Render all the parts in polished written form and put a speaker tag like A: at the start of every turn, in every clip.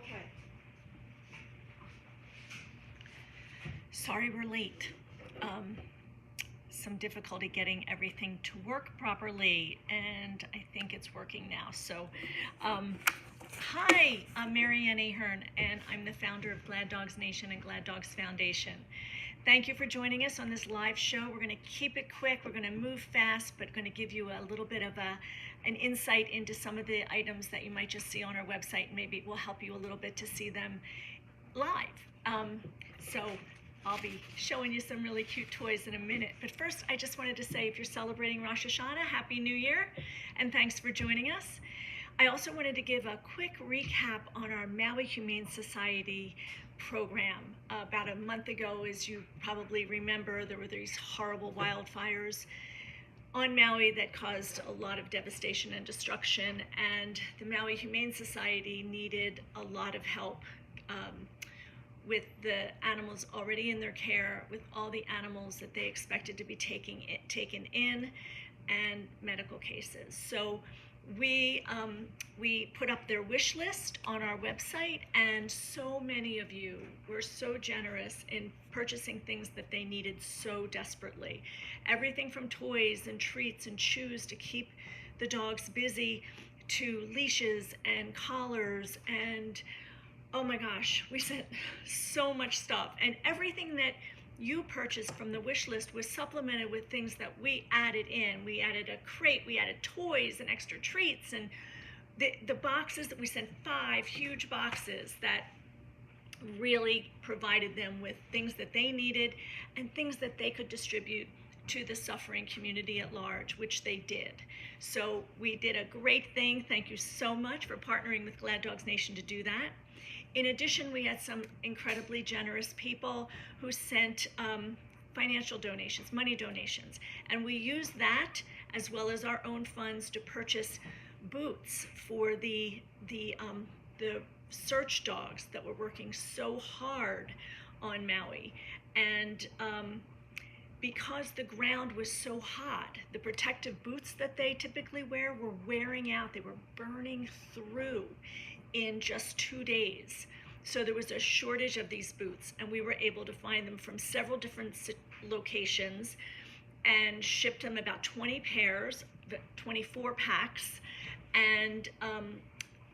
A: Okay.
B: Sorry we're late. Some difficulty getting everything to work properly, and I think it's working now. So, hi, I'm Marianne Ahern, and I'm the founder of Glad Dogs Nation and Glad Dogs Foundation. Thank you for joining us on this live show. We're going to keep it quick. We're going to move fast, but going to give you a little bit of an insight into some of the items that you might just see on our website. Maybe it will help you a little bit to see them live. So I'll be showing you some really cute toys in a minute. But first, I just wanted to say, if you're celebrating Rosh Hashanah, Happy New Year, and thanks for joining us. I also wanted to give a quick recap on our Maui Humane Society program. About a month ago, as you probably remember, there were these horrible wildfires on Maui that caused a lot of devastation and destruction, and the Maui Humane Society needed a lot of help with the animals already in their care, with all the animals that they expected to be taken in, and medical cases. So we put up their wish list on our website, and so many of you were so generous in purchasing things that they needed so desperately. Everything from toys and treats and chews to keep the dogs busy, to leashes and collars, and oh my gosh, we sent so much stuff. And everything that you purchased from the wish list was supplemented with things that we added in. We added a crate, we added toys and extra treats, and the boxes that we sent, 5 huge boxes that really provided them with things that they needed and things that they could distribute to the suffering community at large, which they did. So we did a great thing. Thank you so much for partnering with Glad Dogs Nation to do that. In addition, we had some incredibly generous people who sent financial donations, money donations, and we used that as well as our own funds to purchase boots for the search dogs that were working so hard on Maui. And because the ground was so hot, the protective boots that they typically wear were wearing out. They were burning through in just 2 days. So there was a shortage of these boots, and we were able to find them from several different locations and shipped them about 20 pairs, 24 packs. And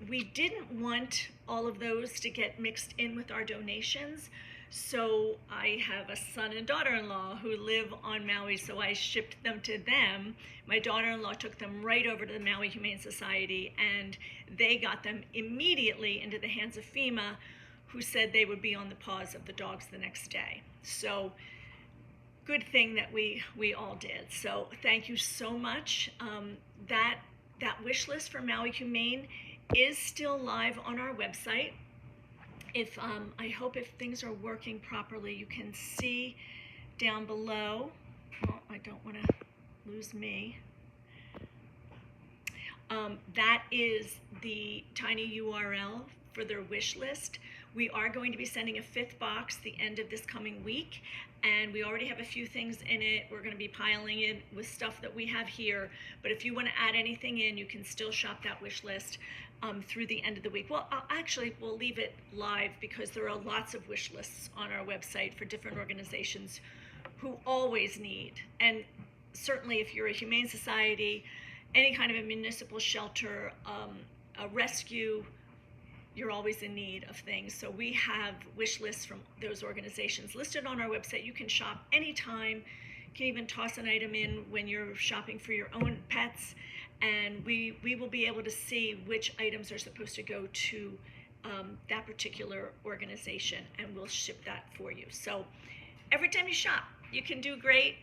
B: we didn't want all of those to get mixed in with our donations. So I have a son and daughter-in-law who live on Maui, so I shipped them to them. My daughter-in-law took them right over to the Maui Humane Society, and they got them immediately into the hands of FEMA, who said they would be on the paws of the dogs the next day. So good thing that we all did. So thank you so much. That wish list for Maui Humane is still live on our website. If I hope if things are working properly, you can see down below. Oh, I don't want to lose me. That is the tiny URL for their wish list. We are going to be sending a 5th box the end of this coming week, and we already have a few things in it. We're going to be piling in with stuff that we have here, but if you want to add anything in, you can still shop that wish list through the end of the week. Well, we'll leave it live because there are lots of wish lists on our website for different organizations who always need. And certainly if you're a humane society, any kind of a municipal shelter, a rescue, you're always in need of things. So we have wish lists from those organizations listed on our website. You can shop anytime. You can even toss an item in when you're shopping for your own pets. And we will be able to see which items are supposed to go to that particular organization, and we'll ship that for you. So every time you shop, you can do great.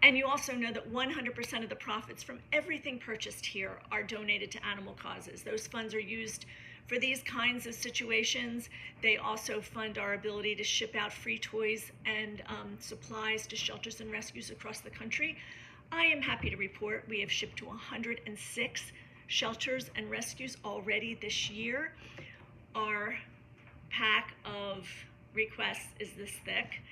B: And you also know that 100% of the profits from everything purchased here are donated to animal causes. Those funds are used for these kinds of situations. They also fund our ability to ship out free toys and supplies to shelters and rescues across the country. I am happy to report we have shipped to 106 shelters and rescues already this year. Our pack of requests is this thick,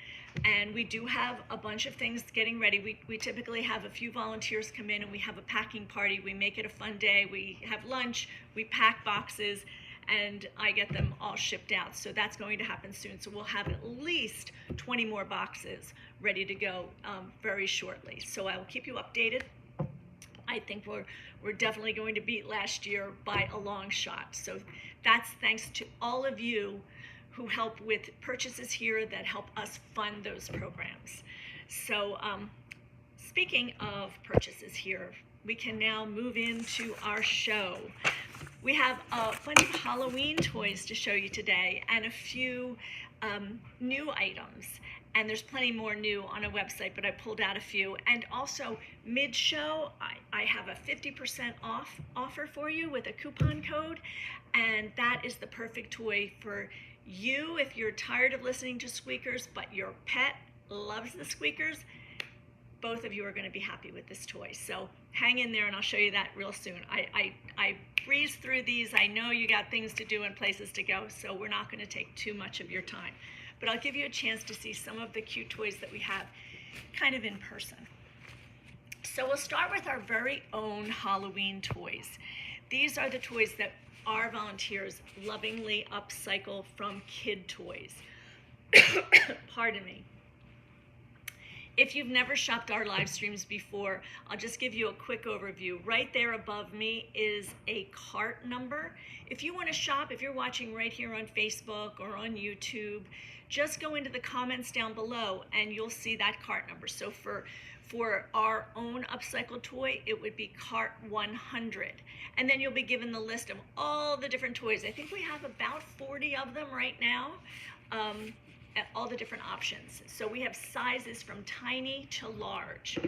B: and we do have a bunch of things getting ready. We typically have a few volunteers come in and we have a packing party. We make it a fun day. We have lunch, we pack boxes, and I get them all shipped out. So that's going to happen soon. So we'll have at least 20 more boxes ready to go very shortly. So I will keep you updated. I think we're definitely going to beat last year by a long shot. So that's thanks to all of you who help with purchases here that help us fund those programs. So speaking of purchases here, we can now move into our show. We have a bunch of Halloween toys to show you today and a few new items. And there's plenty more new on a website, but I pulled out a few. And also, mid-show, I have a 50% off offer for you with a coupon code. And that is the perfect toy for you if you're tired of listening to squeakers, but your pet loves the squeakers. Both of you are going to be happy with this toy. So hang in there and I'll show you that real soon. I breeze through these. I know you got things to do and places to go, so we're not going to take too much of your time. But I'll give you a chance to see some of the cute toys that we have kind of in person. So we'll start with our very own Halloween toys. These are the toys that our volunteers lovingly upcycle from kid toys. Pardon me. If you've never shopped our live streams before, I'll just give you a quick overview. Right there above me is a cart number. If you want to shop, if you're watching right here on Facebook or on YouTube, just go into the comments down below and you'll see that cart number. So for our own upcycled toy, it would be cart 100. And then you'll be given the list of all the different toys. I think we have about 40 of them right now. At all the different options. So we have sizes from tiny to large.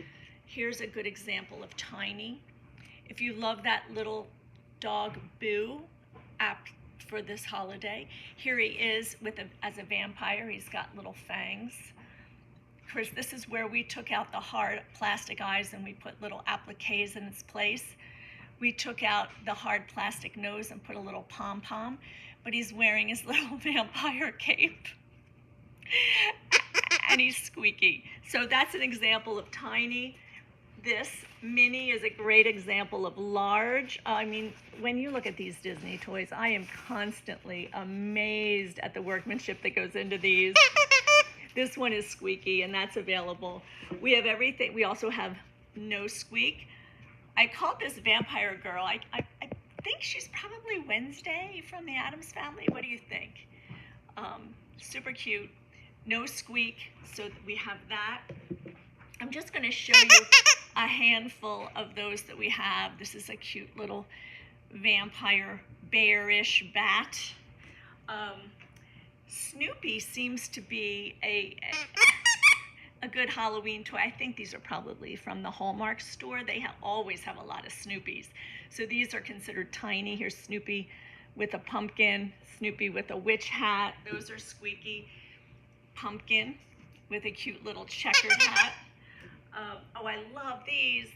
B: Here's a good example of tiny. If you love that little dog Boo apt for this holiday, here he is as a vampire. He's got little fangs. Of course, this is where we took out the hard plastic eyes and we put little appliques in its place. We took out the hard plastic nose and put a little pom-pom, but he's wearing his little vampire cape. And he's squeaky. So that's an example of tiny. This mini is a great example of large. I mean, when you look at these Disney toys, I am constantly amazed at the workmanship that goes into these. This one is squeaky, and that's available. We have everything. We also have no squeak. I called this vampire girl. I think she's probably Wednesday from the Addams Family. What do you think? Super cute. No squeak, so we have that. I'm just going to show you a handful of those that we have. This is a cute little vampire bearish bat. Snoopy seems to be a good Halloween toy. I think these are probably from the Hallmark store. They always have a lot of Snoopies. So these are considered tiny. Here's Snoopy with a pumpkin, Snoopy with a witch hat. Those are squeaky. Pumpkin with a cute little checkered hat. Oh, I love these.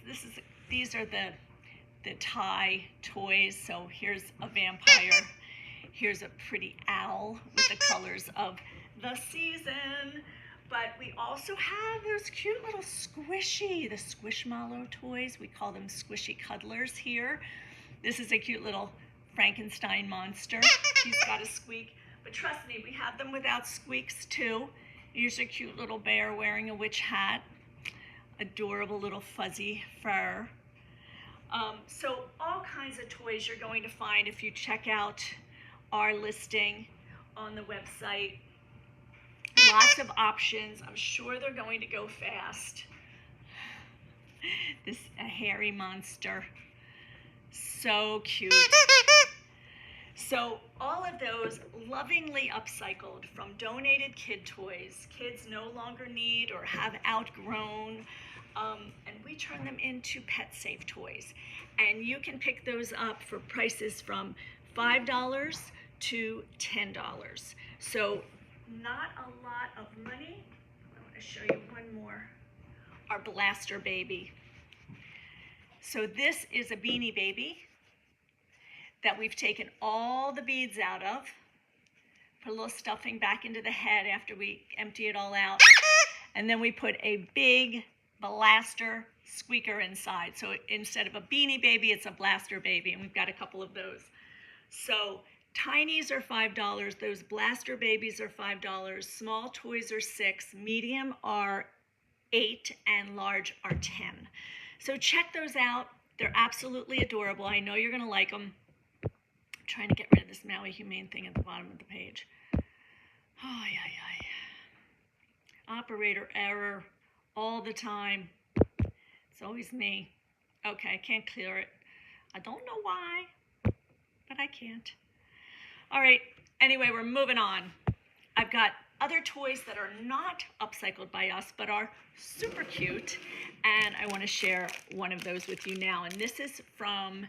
B: These are the tie toys. So here's a vampire. Here's a pretty owl with the colors of the season. But we also have those cute little the Squishmallow toys. We call them squishy cuddlers here. This is a cute little Frankenstein monster. He's got a squeak. But trust me, we have them without squeaks too. Here's a cute little bear wearing a witch hat. Adorable little fuzzy fur. So all kinds of toys you're going to find if you check out our listing on the website. Lots of options. I'm sure they're going to go fast. This a hairy monster. So cute. So all of those lovingly upcycled from donated kid toys, kids no longer need or have outgrown, and we turn them into pet-safe toys. And you can pick those up for prices from $5 to $10. So not a lot of money. I want to show you one more. Our Blaster Baby. So this is a Beanie Baby that we've taken all the beads out of, put a little stuffing back into the head after we empty it all out, and then we put a big blaster squeaker inside. So instead of a Beanie Baby, it's a Blaster Baby, and we've got a couple of those. So Tinies are $5. Those blaster babies are $5. Small toys are $6. Medium are $8, and large are $10. So check those out. They're absolutely adorable. I know you're going to like them. I'm trying to get rid of this Maui Humane thing at the bottom of the page. Oh, yeah. Operator error all the time. It's always me. Okay, I can't clear it. I don't know why, but I can't. All right, anyway, we're moving on. I've got other toys that are not upcycled by us, but are super cute, and I want to share one of those with you now. And this is from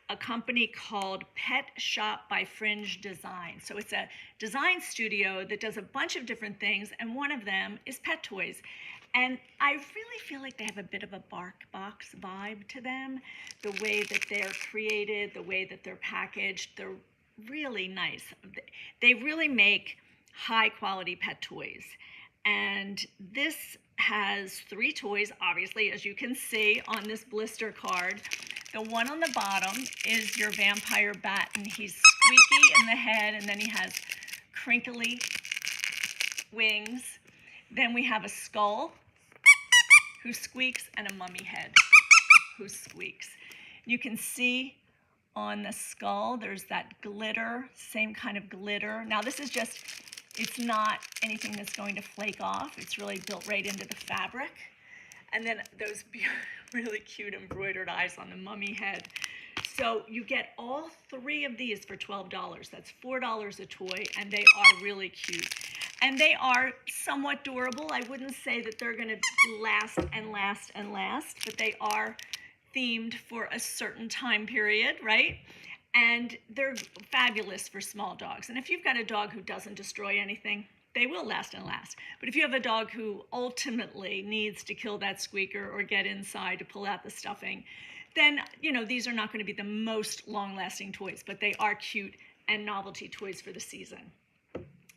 B: a company called Pet Shop by Fringe Design. So it's a design studio that does a bunch of different things, and one of them is pet toys. And I really feel like they have a bit of a bark box vibe to them. The way that they're created, the way that they're packaged, they're really nice. They really make high quality pet toys. And this has 3 toys, obviously, as you can see on this blister card. The one on the bottom is your vampire bat, and he's squeaky in the head, and then he has crinkly wings. Then we have a skull who squeaks, and a mummy head who squeaks. You can see on the skull, there's that glitter, same kind of glitter. Now this is just, it's not anything that's going to flake off. It's really built right into the fabric. And then those really cute embroidered eyes on the mummy head. So you get all 3 of these for $12. That's $4 a toy, and they are really cute. And they are somewhat durable. I wouldn't say that they're gonna last and last and last, but they are themed for a certain time period, right? And they're fabulous for small dogs. And if you've got a dog who doesn't destroy anything, they will last and last. But if you have a dog who ultimately needs to kill that squeaker or get inside to pull out the stuffing, then, you know, these are not going to be the most long-lasting toys, but they are cute and novelty toys for the season.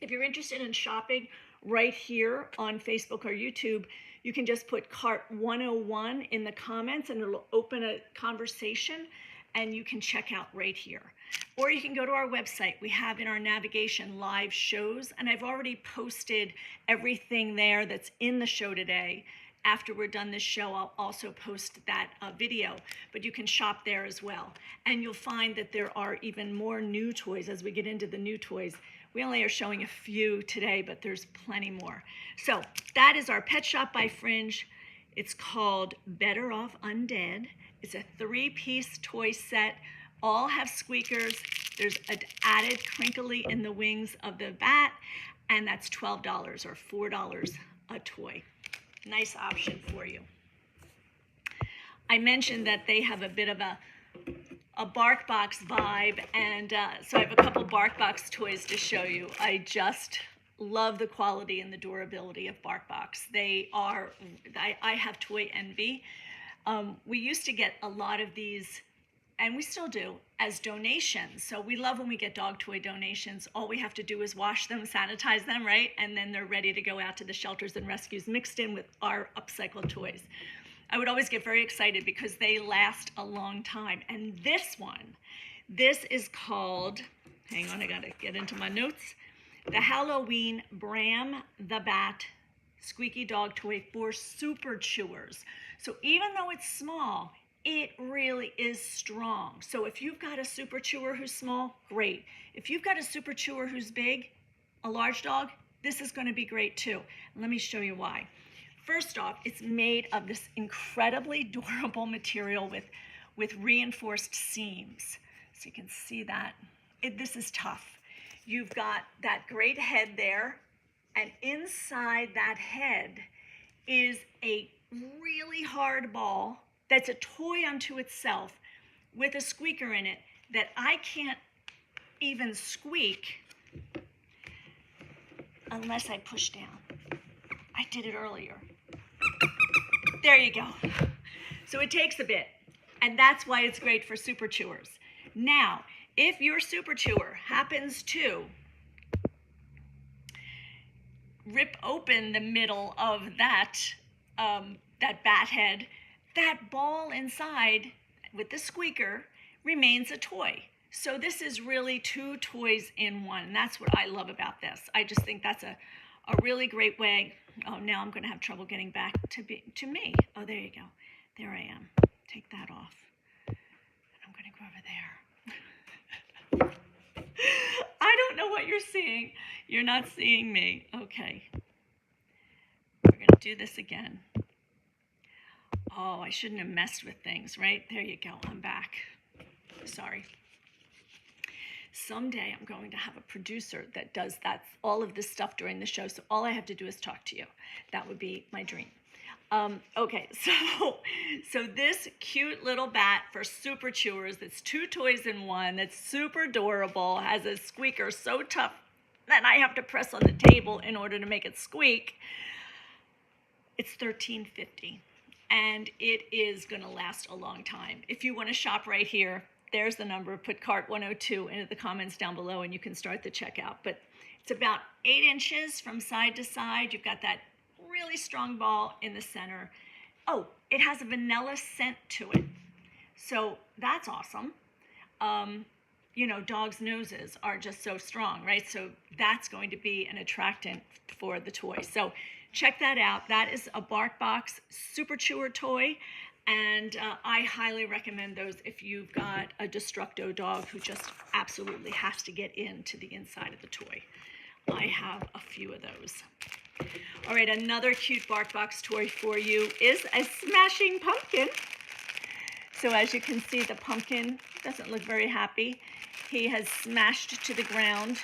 B: If you're interested in shopping right here on Facebook or YouTube, you can just put Cart 101 in the comments, and it'll open a conversation, and you can check out right here. Or you can go to our website. We have in our navigation live shows, and I've already posted everything there that's in the show today. After we're done this show, I'll also post that video, but you can shop there as well. And you'll find that there are even more new toys as we get into the new toys. We only are showing a few today, but there's plenty more. So that is our Pet Shop by Fringe. It's called Better Off Undead. It's a 3-piece toy set. All have squeakers. There's an added crinkly in the wings of the bat, and that's $12 or $4 a toy. Nice option for you. I mentioned that they have a bit of a bark box vibe, and so I have a couple bark box toys to show you. I just love the quality and the durability of bark box. They are, I have toy envy. We used to get a lot of these, and we still do, as donations. So we love when we get dog toy donations. All we have to do is wash them, sanitize them, right? And then they're ready to go out to the shelters and rescues, mixed in with our upcycled toys. I would always get very excited because they last a long time. And this one, this is called, hang on, I gotta get into my notes, the Halloween Bram the Bat Squeaky Dog Toy for Super Chewers. So even though it's small, it really is strong. So if you've got a super chewer who's small, great. If you've got a super chewer who's big, a large dog, this is going to be great too. Let me show you why. First off, it's made of this incredibly durable material with reinforced seams. So you can see that. This is tough. You've got that great head there, and inside that head is a really hard ball that's a toy unto itself with a squeaker in it that I can't even squeak unless I push down. I did it earlier. There you go. So it takes a bit, and that's why it's great for super chewers. Now, if your super chewer happens to rip open the middle of that bat head, that ball inside with the squeaker remains a toy. So this is really 2 toys in one. And that's what I love about this. I just think that's a really great way. Oh, now I'm going to have trouble getting back to me. Oh, there you go. There I am. Take that off. And I'm going to go over there. I don't know what you're seeing. You're not seeing me. Okay. We're going to do this again. Oh, I shouldn't have messed with things, right? There you go. I'm back. Sorry. Someday I'm going to have a producer that does all of this stuff during the show, so all I have to do is talk to you. That would be my dream. Okay, so this cute little bat for super chewers, that's 2 toys in one, that's super adorable, has a squeaker so tough that I have to press on the table in order to make it squeak. It's $13.50, and it is going to last a long time. If you want to shop right here, there's the number. Put cart 102 into the comments down below and you can start the checkout. But it's about 8 inches from side to side. You've got that really strong ball in the center. Oh, it has a vanilla scent to it. So that's awesome. You know, dogs' noses are just so strong, right? So that's going to be an attractant for the toy. So check that out. That is a BarkBox Super Chewer toy. And I highly recommend those if you've got a Destructo dog who just absolutely has to get into the inside of the toy. I have a few of those. All right, another cute BarkBox toy for you is a smashing pumpkin. So as you can see, the pumpkin doesn't look very happy. He has smashed to the ground.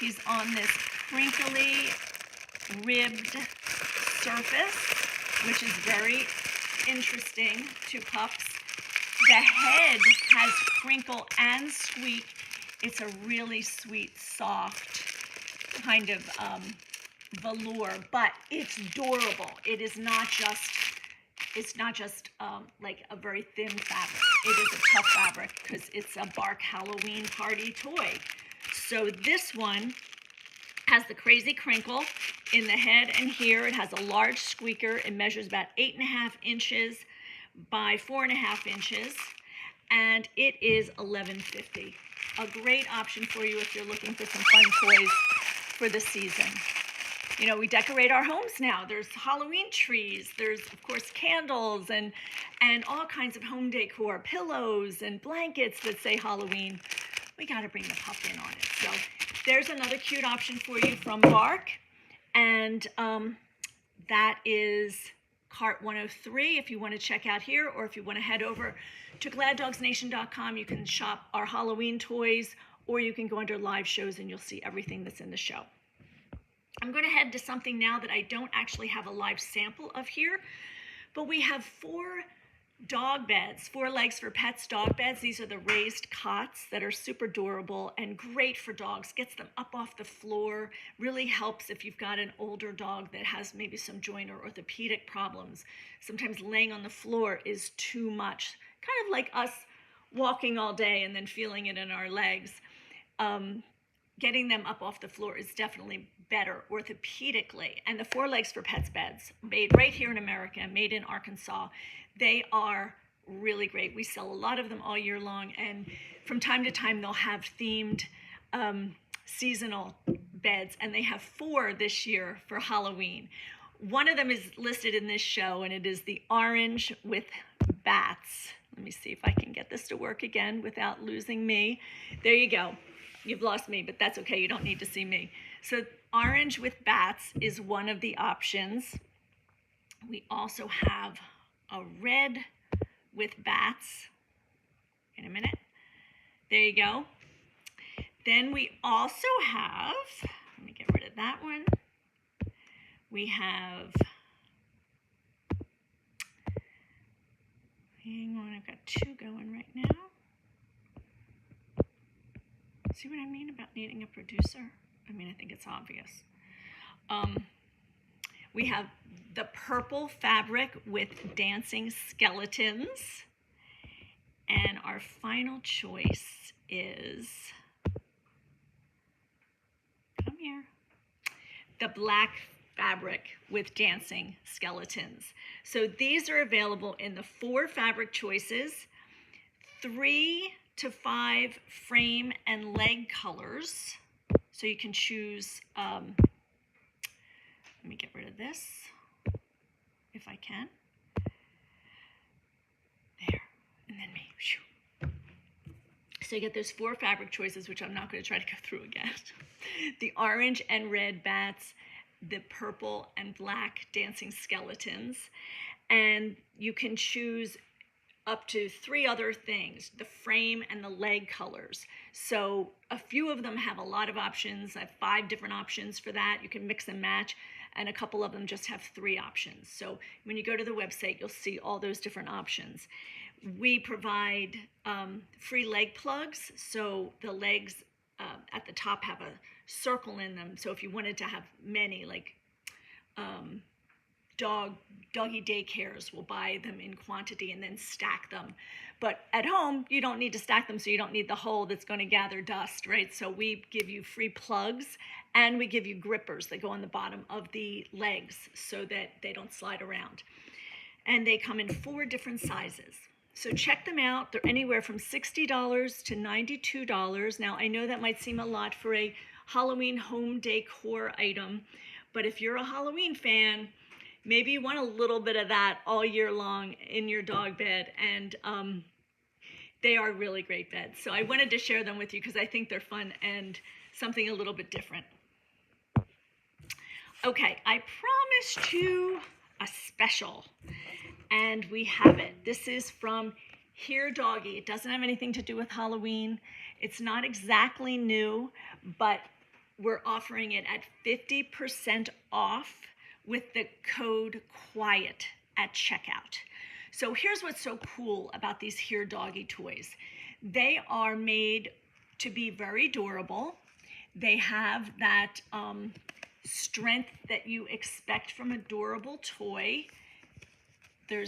B: He's on this crinkly, ribbed surface, which is very interesting to pups. The head has crinkle and squeak. It's a really sweet, soft kind of velour, but it's durable. It is not just, it's not just like a very thin fabric. It is a tough fabric because it's a Bark Halloween party toy. So this one has the crazy crinkle in the head and here. It has a large squeaker. It measures about 8.5 inches by 4.5 inches, and it is $11.50. A great option for you if you're looking for some fun toys for the season. You know, we decorate our homes now. There's Halloween trees. There's, of course, candles and all kinds of home decor, pillows and blankets that say Halloween. We got to bring the pup in on it. So there's another cute option for you from Bark. And that is cart 103 if you want to check out here, or if you want to head over to gladdogsnation.com, you can shop our Halloween toys, or you can go under live shows and you'll see everything that's in the show. I'm going to head to something now that I don't actually have a live sample of here, but we have 4 dog beds, 4 legs for pets dog beds. These are the raised cots that are super durable and great for dogs. Gets them up off the floor. Really helps if you've got an older dog that has maybe some joint or orthopedic problems. Sometimes laying on the floor is too much. Kind of like us walking all day and then feeling it in our legs. Getting them up off the floor is definitely better orthopedically. And the 4 legs for pets beds, made right here in America, made in Arkansas, they are really great. We sell a lot of them all year long, and from time to time they'll have themed seasonal beds, and they have 4 this year for Halloween. One of them is listed in this show, and it is the orange with bats. Let me see if I can get this to work again without losing me. There you go. You've lost me, but that's okay. You don't need to see me. So orange with bats is one of the options. We also have a red with bats. In a minute. There you go. Then we also have, let me get rid of that one. We have, hang on, I've got 2 going right now. See what I mean about needing a producer? I mean, I think it's obvious. We have the purple fabric with dancing skeletons. And our final choice is, come here, the black fabric with dancing skeletons. So these are available in the 4 fabric choices, 3 to 5 frame and leg colors. So you can choose, let me get rid of this if I can. There, and then me. So you get those 4 fabric choices, which I'm not going to try to go through again. The orange and red bats, the purple and black dancing skeletons, and you can choose up to 3 other things, the frame and the leg colors. So a few of them have a lot of options. I have 5 different options for that. You can mix and match, and a couple of them just have 3 options. So when you go to the website, you'll see all those different options. We provide free leg plugs, so the legs at the top have a circle in them. So if you wanted to have many, like doggy daycares will buy them in quantity and then stack them. But at home, you don't need to stack them, so you don't need the hole that's going to gather dust, right? So we give you free plugs, and we give you grippers that go on the bottom of the legs so that they don't slide around. And they come in 4 different sizes. So check them out. They're anywhere from $60 to $92. Now, I know that might seem a lot for a Halloween home decor item, but if you're a Halloween fan, maybe you want a little bit of that all year long in your dog bed, and they are really great beds. So I wanted to share them with you because I think they're fun and something a little bit different. Okay, I promised you a special, and we have it. This is from Here Doggy. It doesn't have anything to do with Halloween. It's not exactly new, but we're offering it at 50% off with the code QUIET at checkout. So here's what's so cool about these Here Doggy toys. They are made to be very durable. They have that strength that you expect from a durable toy. They're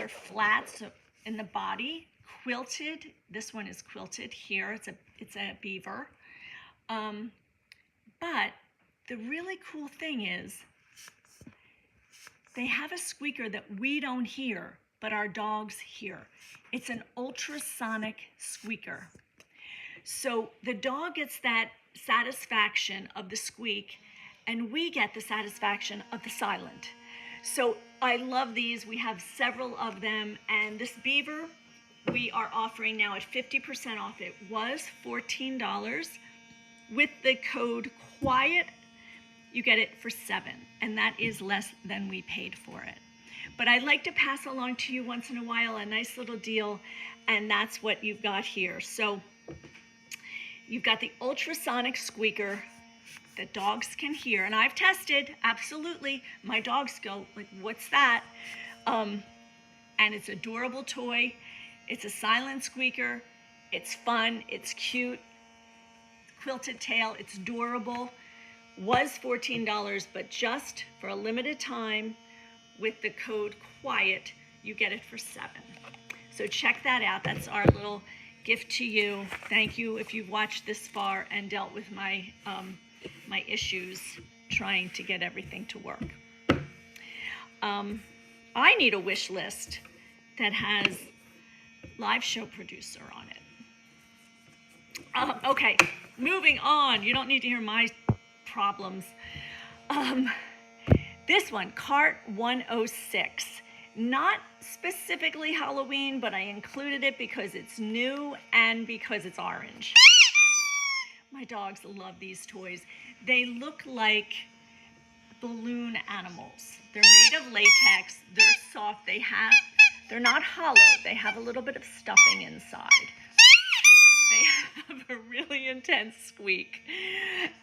B: flat in the body, quilted. This one is quilted here. It's a beaver. But the really cool thing is they have a squeaker that we don't hear, but our dogs hear. It's an ultrasonic squeaker. So the dog gets that satisfaction of the squeak, and we get the satisfaction of the silent. So I love these. We have several of them, and this beaver we are offering now at 50% off. It was $14. With the code QUIET, you get it for $7, and that is less than we paid for it. But I'd like to pass along to you once in a while a nice little deal, and that's what you've got here. So you've got the ultrasonic squeaker that dogs can hear, and I've tested, absolutely. My dogs go, like, what's that? And it's a durable toy. It's a silent squeaker. It's fun. It's cute. Quilted tail. It's durable. Was $14, but just for a limited time with the code QUIET, you get it for $7. So check that out. That's our little gift to you. Thank you if you've watched this far and dealt with my my issues trying to get everything to work. I need a wish list that has live show producer on it. Okay, moving on. You don't need to hear my problems. This one, Cart 106. Not specifically Halloween, but I included it because it's new and because it's orange. My dogs love these toys. They look like balloon animals. They're made of latex. They're soft. They're not hollow. They have a little bit of stuffing inside. They have a really intense squeak,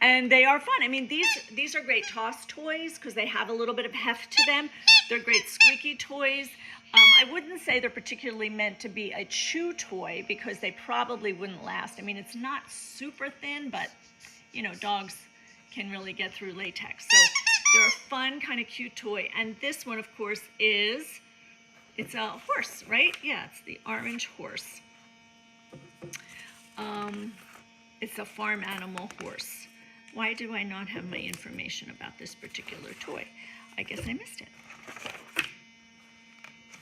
B: and they are fun. I mean, these are great toss toys because they have a little bit of heft to them. They're great squeaky toys. I wouldn't say they're particularly meant to be a chew toy because they probably wouldn't last. I mean, it's not super thin, but, you know, dogs can really get through latex. So they're a fun, kind of cute toy. And this one, of course, it's a horse, right? Yeah, it's the orange horse. It's a farm animal horse. Why do I not have my information about this particular toy? I guess I missed it.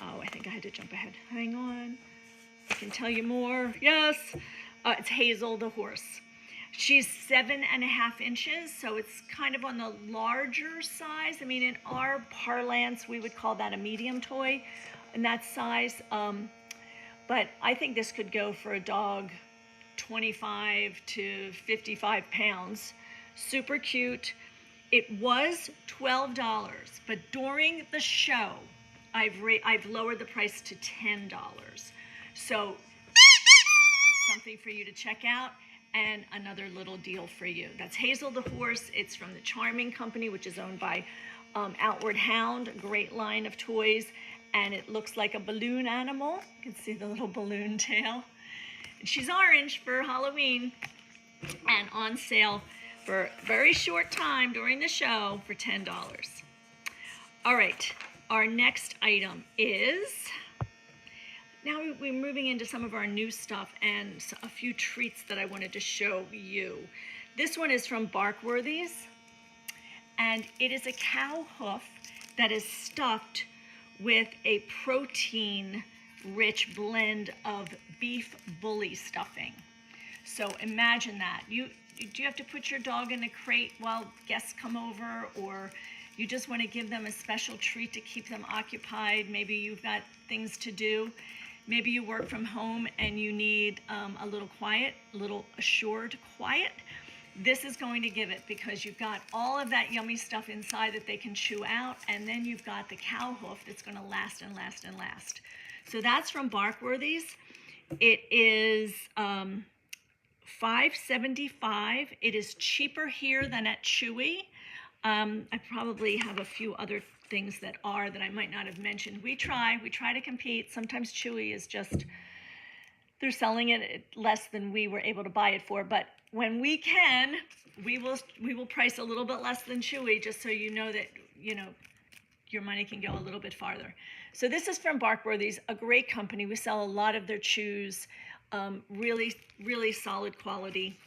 B: Oh, I think I had to jump ahead. Hang on. I can tell you more. Yes, it's Hazel the horse. She's 7.5 inches, so it's kind of on the larger size. I mean, in our parlance, we would call that a medium toy in that size. But I think this could go for a dog 25 to 55 pounds. Super cute. It was $12, but during the show, I've lowered the price to $10. So something for you to check out, and another little deal for you. That's Hazel the horse. It's from the Charming Company, which is owned by Outward Hound, a great line of toys, and it looks like a balloon animal. You can see the little balloon tail. And she's orange for Halloween, and on sale for a very short time during the show for $10. All right, our next item is, now we're moving into some of our new stuff and a few treats that I wanted to show you. This one is from Barkworthy's, and it is a cow hoof that is stuffed with a protein-rich blend of beef bully stuffing. So imagine that. Do you have to put your dog in a crate while guests come over, or you just want to give them a special treat to keep them occupied? Maybe you've got things to do. Maybe you work from home and you need a little quiet, a little assured quiet. This is going to give it, because you've got all of that yummy stuff inside that they can chew out, and then you've got the cow hoof that's going to last and last and last. So that's from Barkworthy's. It is $5.75. It is cheaper here than at Chewy. I probably have a few other things that I might not have mentioned. We try to compete. Sometimes Chewy is just, they're selling it at less than we were able to buy it for, but when we can, we will price a little bit less than Chewy, just so you know that, your money can go a little bit farther. So this is from Barkworthy's, a great company. We sell a lot of their chews, really, really solid quality.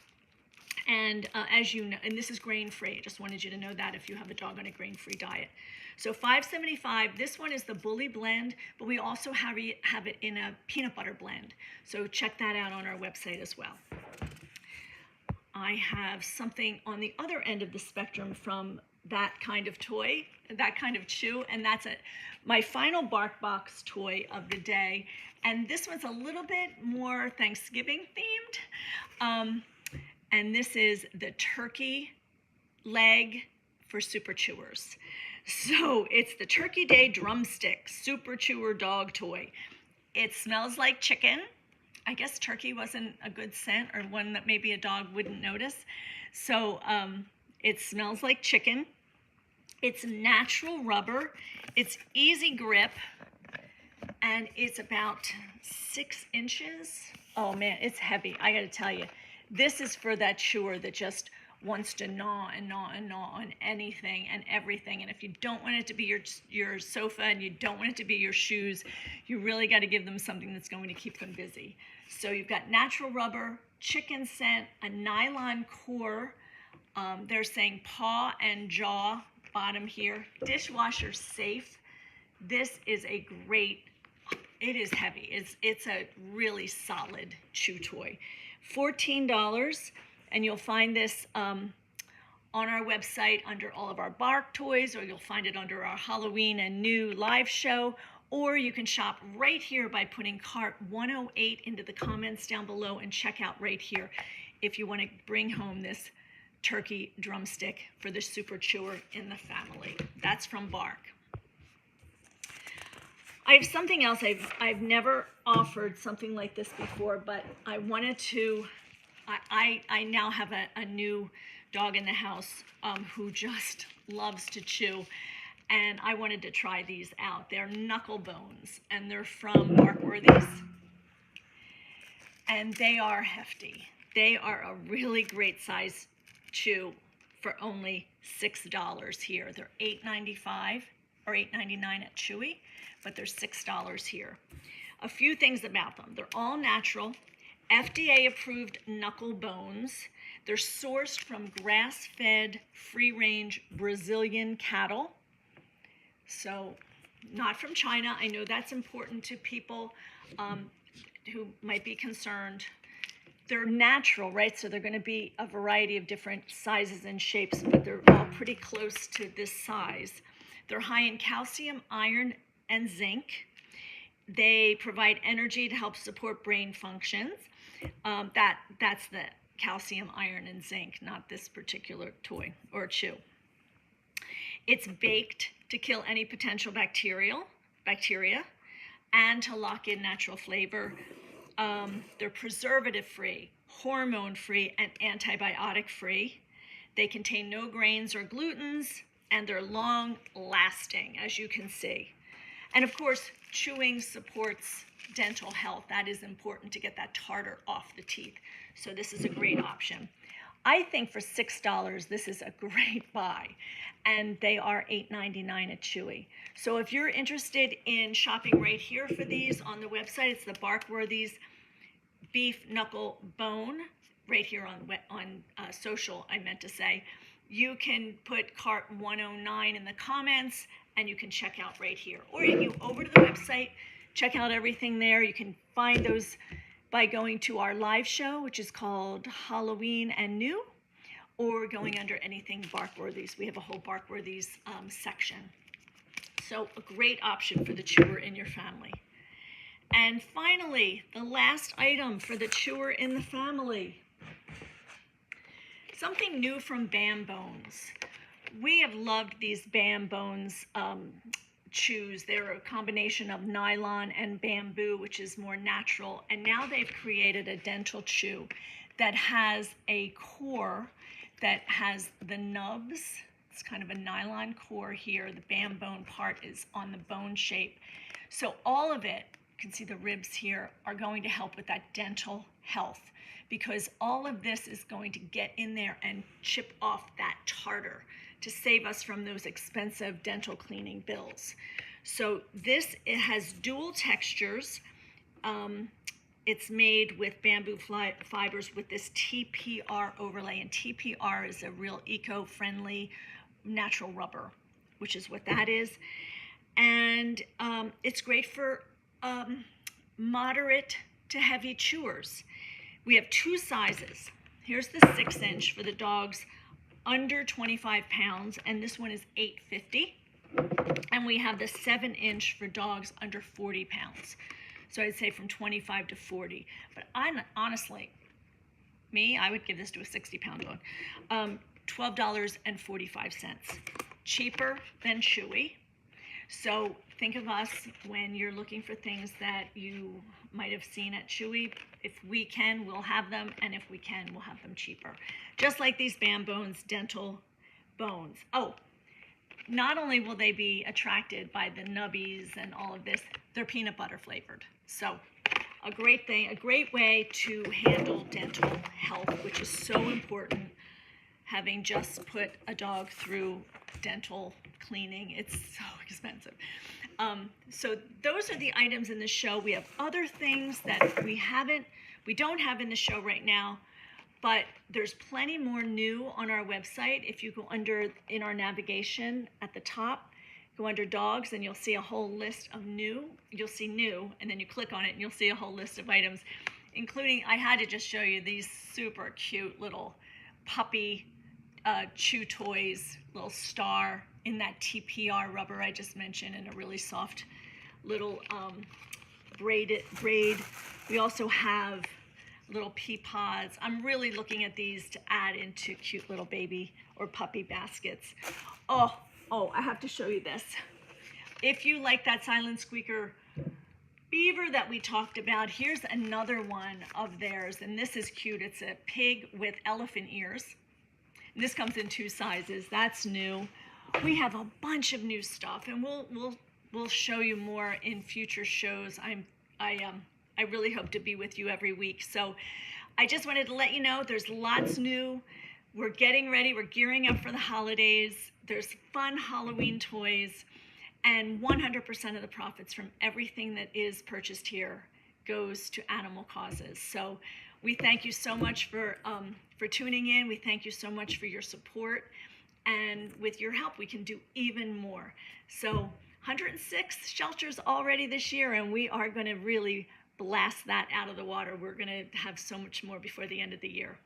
B: And as you know, and this is grain-free. I just wanted you to know that if you have a dog on a grain-free diet. So $5.75. This one is the Bully Blend, but we also have it in a peanut butter blend. So check that out on our website as well. I have something on the other end of the spectrum from that kind of toy, that kind of chew, and that's my final Bark Box toy of the day. And this one's a little bit more Thanksgiving themed. And this is the turkey leg for super chewers. So it's the Turkey Day Drumstick Super Chewer Dog Toy. It smells like chicken. I guess turkey wasn't a good scent, or one that maybe a dog wouldn't notice. So it smells like chicken. It's natural rubber. It's easy grip. And it's about 6 inches. Oh man, it's heavy. I gotta tell you, this is for that chewer that just wants to gnaw and gnaw and gnaw on anything and everything. And if you don't want it to be your sofa, and you don't want it to be your shoes, you really got to give them something that's going to keep them busy. So you've got natural rubber, chicken scent, a nylon core. They're saying paw and jaw bottom here. Dishwasher safe. This is a great, it is heavy. It's a really solid chew toy. $14. And you'll find this on our website under all of our Bark toys, or you'll find it under our Halloween and new live show, or you can shop right here by putting cart 108 into the comments down below and check out right here if you want to bring home this turkey drumstick for the super chewer in the family. That's from Bark. I have something else. I've never offered something like this before, but I wanted to. I now have a new dog in the house who just loves to chew, and I wanted to try these out. They're knuckle bones, and they're from Barkworthy's, and they are hefty. They are a really great size chew for only $6 here. They're $8.95 or $8.99 at Chewy, but they're $6 here. A few things about them. They're all natural. FDA approved knuckle bones. They're sourced from grass-fed, free-range Brazilian cattle. So not from China. I know that's important to people. who might be concerned, they're natural, right? So they're going to be a variety of different sizes and shapes, but they're all pretty close to this size. They're high in calcium, iron, and zinc. They provide energy to help support brain functions. That's the calcium, iron, and zinc, not this particular toy or chew. It's baked to kill any potential bacteria and to lock in natural flavor. They're preservative-free, hormone-free, and antibiotic-free. They contain no grains or glutens, and they're long-lasting, as you can see. And of course, chewing supports dental health. That is important to get that tartar off the teeth. So this is a great option. I think for $6, this is a great buy. And they are $8.99 at Chewy. So if you're interested in shopping right here for these on the website, it's the Barkworthy's Beef Knuckle Bone, right here on social, I meant to say. You can put cart 109 in the comments, and you can check out right here. Or you go over to the website, check out everything there. You can find those by going to our live show, which is called Halloween and New, or going under anything Barkworthy's. We have a whole Barkworthy's section. So a great option for the chewer in your family. And finally, the last item for the chewer in the family. Something new from Bam Bones. We have loved these Bam Bones chews. They're a combination of nylon and bamboo, which is more natural. And now they've created a dental chew that has a core that has the nubs. It's kind of a nylon core here. The Bam Bone part is on the bone shape. So all of it, you can see the ribs here, are going to help with that dental health, because all of this is going to get in there and chip off that tartar to save us from those expensive dental cleaning bills. So this, it has dual textures. It's made with bamboo fibers with this TPR overlay, and TPR is a real eco-friendly natural rubber, which is what that is. And it's great for moderate to heavy chewers. We have two sizes. Here's the 6-inch for the dogs under 25 pounds, and this one is $8.50. And we have the 7-inch for dogs under 40 pounds. So I'd say from 25 to 40. But honestly, I would give this to a 60-pound dog. $12.45. Cheaper than Chewy. So think of us when you're looking for things that you might have seen at Chewy. If we can, we'll have them, and if we can, we'll have them cheaper. Just like these Bam Bones dental bones. Oh, not only will they be attracted by the nubbies and all of this, they're peanut butter flavored. So a great thing, a great way to handle dental health, which is so important, having just put a dog through dental cleaning. It's so expensive. So those are the items in the show. We have other things that we don't have in the show right now, but there's plenty more new on our website. If you go in our navigation at the top, go under dogs, and you'll see a whole list of new. You'll see new, and then you click on it, and you'll see a whole list of items, including, I had to just show you these super cute little puppy chew toys, little star in that TPR rubber I just mentioned, in a really soft little braid. We also have little pea pods. I'm really looking at these to add into cute little baby or puppy baskets. Oh, I have to show you this. If you like that silent squeaker beaver that we talked about, here's another one of theirs, and this is cute. It's a pig with elephant ears. And this comes in 2 sizes. That's new. We have a bunch of new stuff, and we'll show you more in future shows. I really hope to be with you every week. So I just wanted to let you know there's lots new. We're getting ready. We're gearing up for the holidays. There's fun Halloween toys, and 100% of the profits from everything that is purchased here goes to animal causes. So we thank you so much for tuning in. We thank you so much for your support. And with your help, we can do even more. So 106 shelters already this year, and we are going to really blast that out of the water. We're going to have so much more before the end of the year.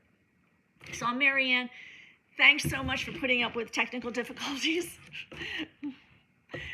B: So I'm Marianne. Thanks so much for putting up with technical difficulties.